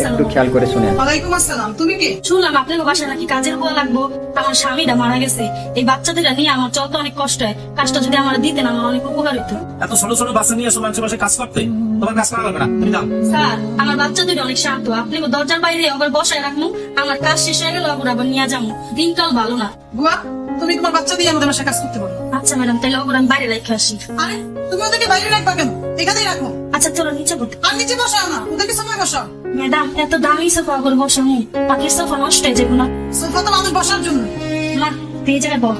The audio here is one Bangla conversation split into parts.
একটু খেয়াল করে শুনেন। ওয়ালাইকুম আসসালাম। তুমি কে? শুনলাম আপনার বাসায় নাকি কাজের বউ লাগবো। আমার স্বামীটা মারা গেছে, এই বাচ্চাদের নিয়ে আমার চলতে অনেক কষ্ট হয়। কাজটা যদি আমার দিতেন আমার অনেক উপকার হইতো। এত ছোট ছোট বাচ্চা নিয়ে এসো মানুষের বাসায় কাজ করতে, তোমার কাজ করা লাগবে না, তুমি যাও। স্যার আমার বাচ্চা দুটো অনেক শান্ত, আপনি দরজার বাইরে আবার বসায় রাখবো, আমার কাজ শেষ হয়ে গেল আবার নিয়ে যাবো। দিনকাল ভালো না। বুয়া, তুমি তোমার বাচ্চা দিয়ে আমাদের বাসায় কাজ করতে পারো। আচ্ছা ম্যাডাম, তাহলে ওগুলো আমি বাইরে রেখে আসি। আরে তুমি ওদেরকে বাইরে রাখবা কেন? এখানেই রাখো। আচ্ছা চলো নিচে করতে। আর নিচে বসাও না, ওদেরকে সোফায় বসাও। ম্যাডাম এত দামি সোফা করে বসানো, পাখির সোফা নষ্ট হয়ে যাবো না। সোফা তো মানুষ বসার জন্য। মা দিয়ে যাবে বল,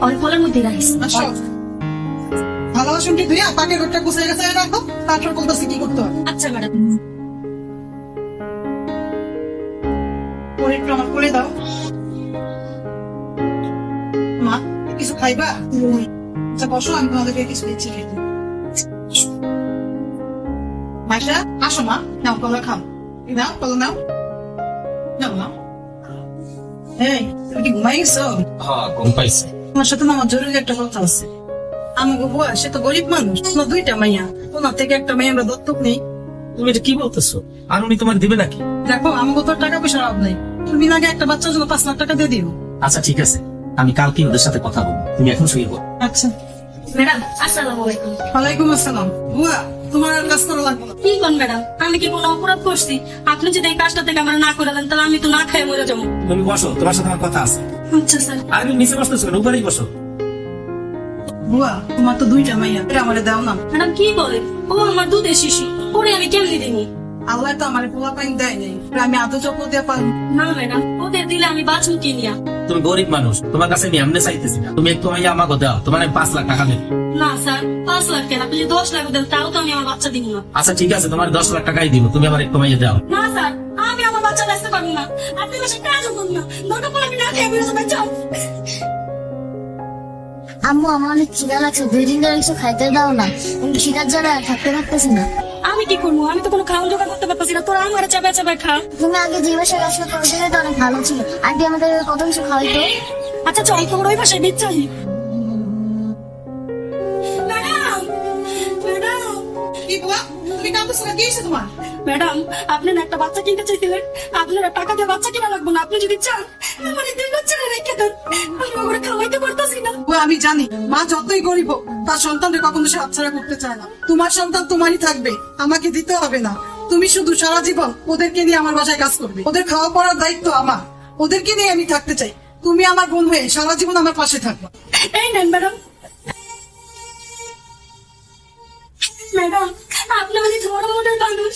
অনেক ফলের মধ্যে রাখিস। আসো, ভালো বাসনটি ধুয়ে পাকের ঘরটা গুছিয়ে গেছে রাখো, তারপর বলতেছি কি করতে হবে। আচ্ছা ম্যাডাম। পরে একটু আমার করে দাও। মা কিছু খাইবা? আচ্ছা বসো, আমি তোমাদেরকে কিছু দিচ্ছি খেতে। মাইশা আসো মা, নাও কলা খাও। নাও কলা নাও, নাও নাও। এই তুমি কি ঘুমাই গেছো? হ্যাঁ, কম পাইছে। তোমার সাথে না আমার জরুরি একটা কথা আছে। আমাকে বুয়া সে তো গরিব মানুষ, তোমার দুইটা মাইয়া, ওনার থেকে একটা মেয়ে আমরা দত্তক নেই। তুমি এটা কি বলতেছো? আর উনি তোমার দিবে নাকি? দেখো আমাকে তো টাকা পয়সার অভাব নেই, তুমি আগে একটা বাচ্চার জন্য 5 লাখ টাকা দিয়ে দিও। আচ্ছা ঠিক আছে, আমি কালকে ওদের সাথে কথা বলবো, তুমি এখন শুয়ে পড়ো। আচ্ছা। ম্যাডাম আসসালামু আলাইকুম। ওয়ালাইকুম আসসালাম। বুয়া তোমার আর কাজ করা লাগবে না। কি কোন ম্যাডাম, আমি কি কোনো অপরাধ করছি? আপনি যদি এই কাজটা থেকে আমার না করে দেন তাহলে আমি তো না খাই মরে যাবো। তুমি বসো, তোমার সাথে আমার কথা আছে। আচ্ছা স্যার। আর তুমি নিচে বসতেছো কেন? উপরেই বসো। বুয়া তোমার তো দুইটা মাইয়া, এটা আমারে দাও না। ম্যাডাম কি বলে, ও আমার দুধের শিশু, ওরে আমি কেমনি দিইনি? আল্লাহ তো আমার পোলা পাইন দেয় নাই, আমি আদৌ চক্র দিয়ে পারবো। না ম্যাডাম, ওদের দিলে আমি বাঁচবো কি নিয়া? তুমি গরিব মানুষ, তোমার কাছে আমি এমনি চাইতেছি না, তুমি একটু আমাকে আমাকে দাও, তোমার আমি 5 লাখ টাকা দেবো। না স্যার, 5 লাখ কেন, আপনি যদি 10 লাখ দেন তাও তো আমি আমার বাচ্চা দিব না। আচ্ছা ঠিক আছে, তোমার 10 লাখ টাকাই দিব, তুমি আমার একটু আমাকে দাও। না স্যার, আমি আমার বাচ্চা বাঁচতে পারবো না, আপনি বাসা কাজও করুন না, দরকার পড়লে আমি না খেয়ে বেরোতে বাচ্চা। আম্মু আমার অনেক খিদা লাগছে, 2 দিন ধরে কিছু খাইতে দাও না, আমি খিদার জ্বালা থাকতে পারতেছি না। আমি কি করবো, আমি তো কোনো খাওয়া জোগাড় করতে পারতেছি না, তোরা আমার চাপায় চাপায় খা। তুমি আগে যে বাসায় আসলে তোমার দিলে তো অনেক ভালো ছিল, আন্টি আমাদের কত কিছু খাওয়াইতো। আচ্ছা চল তোর ওই ভাষায় দিচ্ছি। ম্যাডাম, ম্যাডাম, কি বুয়া তুমি কাঁদতেছো না? কি হয়েছে তোমার? ম্যাডাম আপনি না একটা বাচ্চা কিনতে চাইছিলেন, আপনারা টাকা দিয়ে বাচ্চা কিনা লাগবে না, আপনি যদি চান আমার এই 2 বাচ্চারা রেখে দেন, আমি ওগুলো খাওয়াইতে পারতাছি না। বুয়া আমি জানি মা যতই গরিব হোক তার সন্তানকে কখনো সে হাতছাড়া করতে চায় না। তোমার সন্তান তোমারই থাকবে, আমাকে দিতে হবে না। তুমি শুধু সারা জীবন ওদেরকে নিয়ে আমার বাসায় কাজ করবে, ওদের খাওয়া পড়ার দায়িত্ব আমার, ওদেরকে নিয়ে আমি থাকতে চাই। তুমি আমার বোন হয়ে সারা জীবন আমার পাশে থাকবে। এই নেন ম্যাডাম। ম্যাডাম আপনি অনেক বড় মনের মানুষ।